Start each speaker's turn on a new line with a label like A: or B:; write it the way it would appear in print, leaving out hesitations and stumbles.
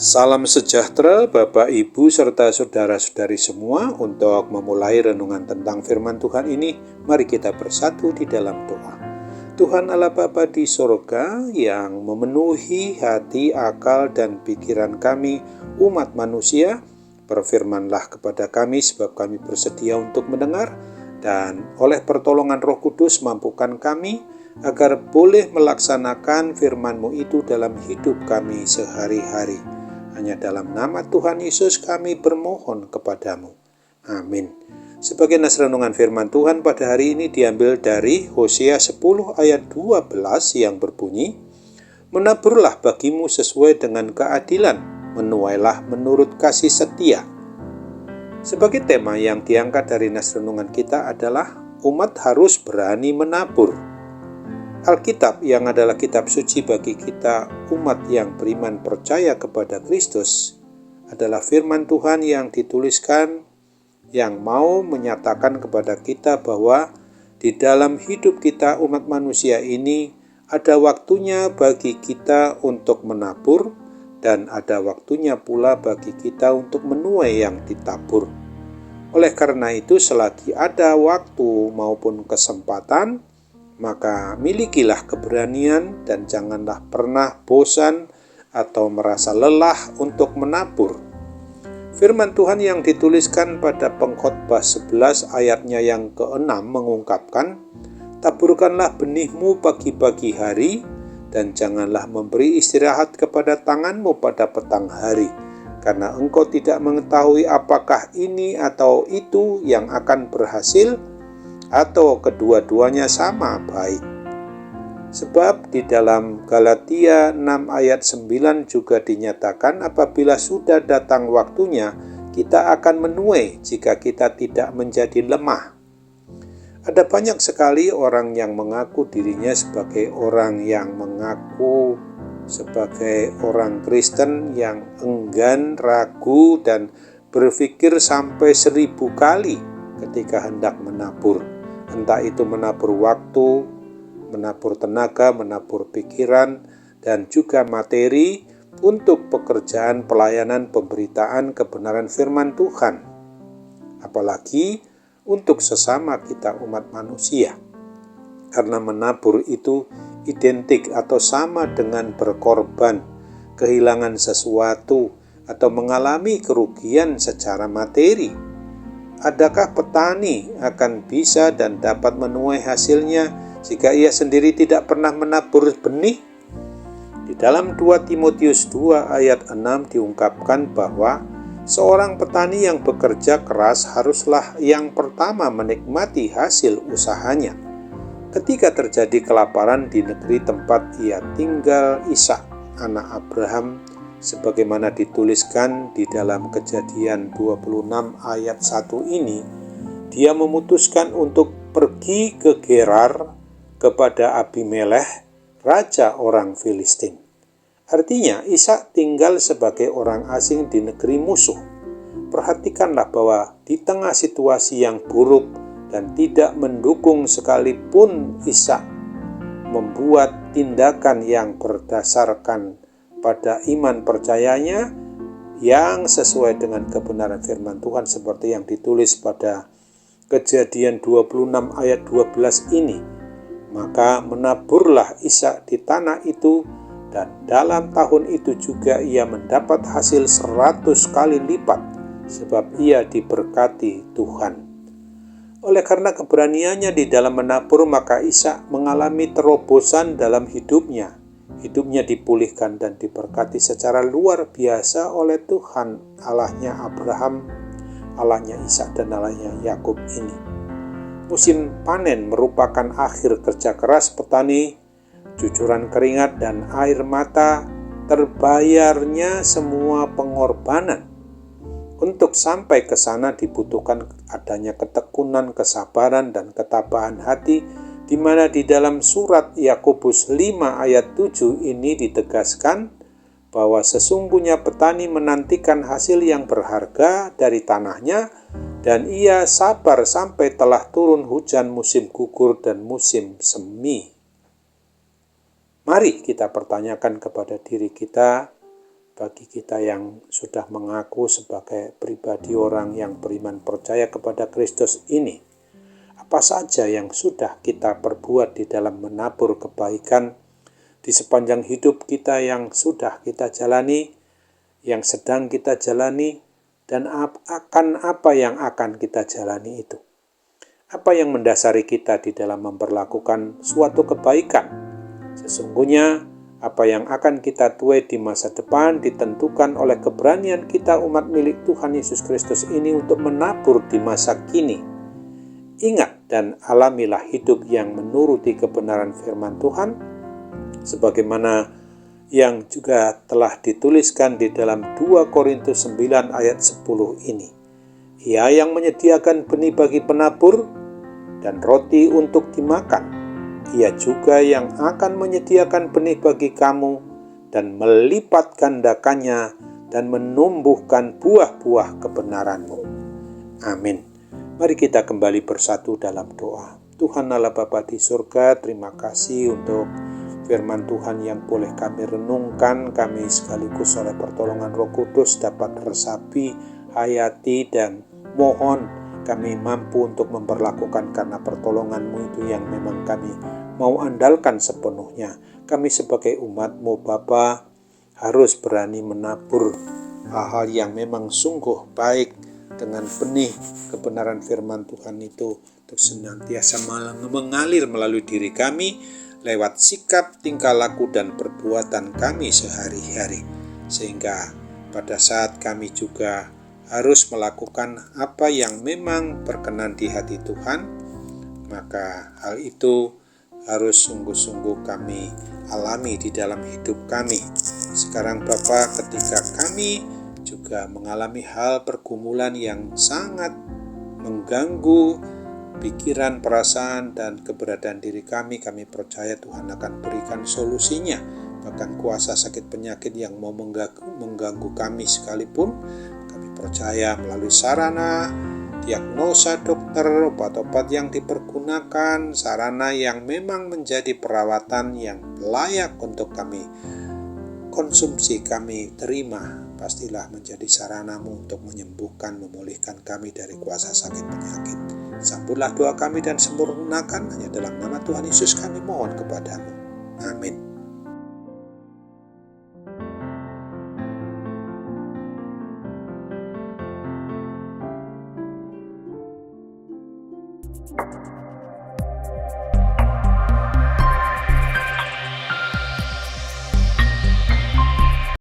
A: Salam sejahtera Bapak, Ibu, serta saudara-saudari semua. Untuk memulai renungan tentang firman Tuhan ini, mari kita bersatu di dalam doa. Tuhan Allah Bapa di sorga yang memenuhi hati, akal, dan pikiran kami, umat manusia, berfirmanlah kepada kami sebab kami bersedia untuk mendengar, dan oleh pertolongan Roh Kudus mampukan kami agar boleh melaksanakan firman-Mu itu dalam hidup kami sehari-hari. Hanya dalam nama Tuhan Yesus kami bermohon kepadamu. Amin. Sebagai nas renungan firman Tuhan pada hari ini diambil dari Hosea 10 ayat 12 yang berbunyi, "Menaburlah bagimu sesuai dengan keadilan, menuailah menurut kasih setia." Sebagai tema yang diangkat dari nas renungan kita adalah umat harus berani menabur. Alkitab yang adalah kitab suci bagi kita umat yang beriman percaya kepada Kristus adalah firman Tuhan yang dituliskan yang mau menyatakan kepada kita bahwa di dalam hidup kita umat manusia ini ada waktunya bagi kita untuk menabur dan ada waktunya pula bagi kita untuk menuai yang ditabur. Oleh karena itu selagi ada waktu maupun kesempatan, maka milikilah keberanian dan janganlah pernah bosan atau merasa lelah untuk menabur. Firman Tuhan yang dituliskan pada Pengkhotbah 11 ayatnya yang ke-6 mengungkapkan, "Taburkanlah benihmu pagi-pagi hari dan janganlah memberi istirahat kepada tanganmu pada petang hari, karena engkau tidak mengetahui apakah ini atau itu yang akan berhasil, atau kedua-duanya sama baik." Sebab di dalam Galatia 6 ayat 9 juga dinyatakan apabila sudah datang waktunya, kita akan menuai jika kita tidak menjadi lemah. Ada banyak sekali orang yang mengaku dirinya sebagai orang yang mengaku sebagai orang Kristen yang enggan, ragu, dan berpikir sampai 1000 kali ketika hendak menabur. Entah itu menabur waktu, menabur tenaga, menabur pikiran, dan juga materi untuk pekerjaan pelayanan pemberitaan kebenaran firman Tuhan. Apalagi untuk sesama kita umat manusia. Karena menabur itu identik atau sama dengan berkorban, kehilangan sesuatu, atau mengalami kerugian secara materi. Adakah petani akan bisa dan dapat menuai hasilnya jika ia sendiri tidak pernah menabur benih? Di dalam 2 Timotius 2 ayat 6 diungkapkan bahwa seorang petani yang bekerja keras haruslah yang pertama menikmati hasil usahanya. Ketika terjadi kelaparan di negeri tempat ia tinggal, Ishak, anak Abraham, sebagaimana dituliskan di dalam Kejadian 26 ayat 1 ini, dia memutuskan untuk pergi ke Gerar kepada Abimelekh, raja orang Filistin. Artinya, Ishak tinggal sebagai orang asing di negeri musuh. Perhatikanlah bahwa di tengah situasi yang buruk dan tidak mendukung sekalipun, Ishak membuat tindakan yang berdasarkan pada iman percayanya yang sesuai dengan kebenaran firman Tuhan seperti yang ditulis pada Kejadian 26 ayat 12 ini. Maka menaburlah Ishak di tanah itu, dan dalam tahun itu juga ia mendapat hasil 100 kali lipat, sebab ia diberkati Tuhan. Oleh karena keberaniannya di dalam menabur, maka Ishak mengalami terobosan dalam hidupnya. Hidupnya dipulihkan dan diberkati secara luar biasa oleh Tuhan, Allahnya Abraham, Allahnya Ishak, dan Allahnya Yakub ini. Musim panen merupakan akhir kerja keras petani, cucuran keringat dan air mata, terbayarnya semua pengorbanan. Untuk sampai ke sana dibutuhkan adanya ketekunan, kesabaran, dan ketabahan hati, di mana di dalam surat Yakobus 5 ayat 7 ini ditegaskan bahwa sesungguhnya petani menantikan hasil yang berharga dari tanahnya, dan ia sabar sampai telah turun hujan musim gugur dan musim semi. Mari kita pertanyakan kepada diri kita, bagi kita yang sudah mengaku sebagai pribadi orang yang beriman percaya kepada Kristus ini, apa saja yang sudah kita perbuat di dalam menabur kebaikan di sepanjang hidup kita yang sudah kita jalani, yang sedang kita jalani, dan akan apa yang akan kita jalani itu. Apa yang mendasari kita di dalam memperlakukan suatu kebaikan? Sesungguhnya apa yang akan kita tuai di masa depan ditentukan oleh keberanian kita umat milik Tuhan Yesus Kristus ini untuk menabur di masa kini. Ingat dan alamilah hidup yang menuruti kebenaran firman Tuhan, sebagaimana yang juga telah dituliskan di dalam 2 Korintus 9 ayat 10 ini. Ia yang menyediakan benih bagi penabur dan roti untuk dimakan, Ia juga yang akan menyediakan benih bagi kamu dan melipat gandakannya dan menumbuhkan buah-buah kebenaranmu. Amin. Mari kita kembali bersatu dalam doa. Tuhan Allah Bapa di surga, terima kasih untuk firman Tuhan yang boleh kami renungkan, kami sekaligus oleh pertolongan Roh Kudus dapat resapi, hayati, dan mohon kami mampu untuk memperlakukan karena pertolongan-Mu itu yang memang kami mau andalkan sepenuhnya. Kami sebagai umat-Mu Bapa harus berani menabur hal-hal yang memang sungguh baik dengan benih kebenaran firman Tuhan itu untuk senantiasa mengalir melalui diri kami lewat sikap, tingkah laku, dan perbuatan kami sehari-hari. Sehingga pada saat kami juga harus melakukan apa yang memang berkenan di hati Tuhan, maka hal itu harus sungguh-sungguh kami alami di dalam hidup kami. Sekarang Bapa, ketika kami juga mengalami hal pergumulan yang sangat mengganggu pikiran, perasaan, dan keberadaan diri kami percaya Tuhan akan berikan solusinya. Bahkan kuasa sakit penyakit yang mau mengganggu kami sekalipun, kami percaya melalui sarana diagnosa dokter, obat-obat yang dipergunakan, sarana yang memang menjadi perawatan yang layak untuk kami konsumsi, kami terima, pastilah menjadi sarana-Mu untuk menyembuhkan, memulihkan kami dari kuasa sakit penyakit. Sambutlah doa kami dan sempurnakan, hanya dalam nama Tuhan Yesus kami mohon kepadamu. Amin.